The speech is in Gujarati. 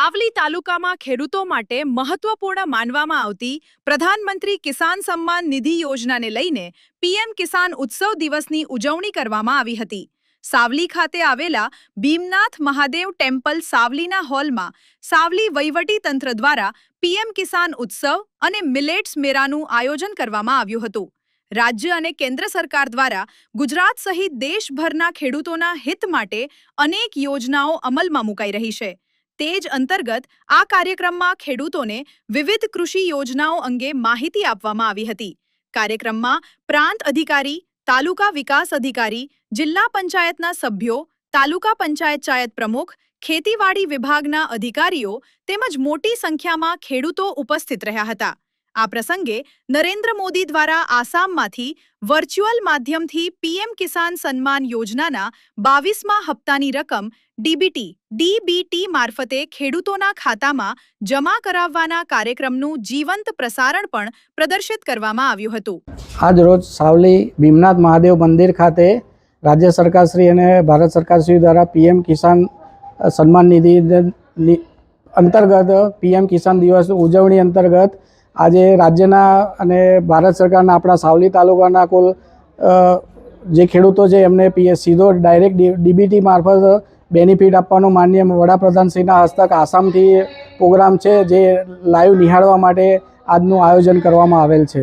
સાવલી તાલુકામાં ખેડૂતો માટે મહત્વપૂર્ણ માનવામાં આવતી પ્રધાનમંત્રી કિસાન સન્માન નિધિ યોજનાને લઈને પીએમ કિસાન ઉત્સવ દિવસની ઉજવણી કરવામાં આવી હતી। સાવલી ખાતે આવેલા ભીમનાથ મહાદેવ ટેમ્પલ સાવલીના હોલમાં સાવલી વહીવટી તંત્ર દ્વારા પીએમ કિસાન ઉત્સવ અને મિલેટ્સ મેળાનું આયોજન કરવામાં આવ્યું હતું। રાજ્ય અને કેન્દ્ર સરકાર દ્વારા ગુજરાત સહિત દેશભરના ખેડૂતોના હિત માટે અનેક યોજનાઓ અમલમાં મુકાઈ રહી છે। તે જ અંતર્ગત આ કાર્યક્રમમાં ખેડૂતોને વિવિધ કૃષિ યોજનાઓ અંગે માહિતી આપવામાં આવી હતી। કાર્યક્રમમાં પ્રાંત અધિકારી, તાલુકા વિકાસ અધિકારી, જિલ્લા પંચાયતના સભ્યો, તાલુકા પંચાયત પ્રમુખ, ખેતીવાડી વિભાગના અધિકારીઓ તેમજ મોટી સંખ્યામાં ખેડૂતો ઉપસ્થિત રહ્યા હતા। આ પ્રસંગે નરેન્દ્ર મોદી દ્વારા આસામમાંથી વર્ચ્યુઅલ માધ્યમથી પીએમ કિસાન સન્માન યોજનાના 22મા હપ્તાની રકમ ડીબીટી મારફતે ખેડૂતોના ખાતામાં જમા કરાવવાના કાર્યક્રમનું જીવંત પ્રસારણ પણ પ્રદર્શિત કરવામાં આવ્યું હતું। આજ રોજ સાવલી ભીમનાથ મહાદેવ મંદિર ખાતે રાજ્ય સરકારશ્રી અને ભારત સરકારશ્રી દ્વારા પીએમ કિસાન સન્માન નિધિ અંતર્ગત પીએમ કિસાન દિવસ ઉજવણી અંતર્ગત આજે રાજ્યના અને ભારત સરકારના આપણા સાવલી તાલુકાના કુલ જે ખેડૂતો છે એમને સીધો ડાયરેક્ટ ડીબીટી મારફત બેનિફિટ આપવાનો માનનીય વડાપ્રધાનશ્રીના હસ્તક આસામથી પ્રોગ્રામ છે, જે લાઈવ નિહાળવા માટે આજનું આયોજન કરવામાં આવેલ છે।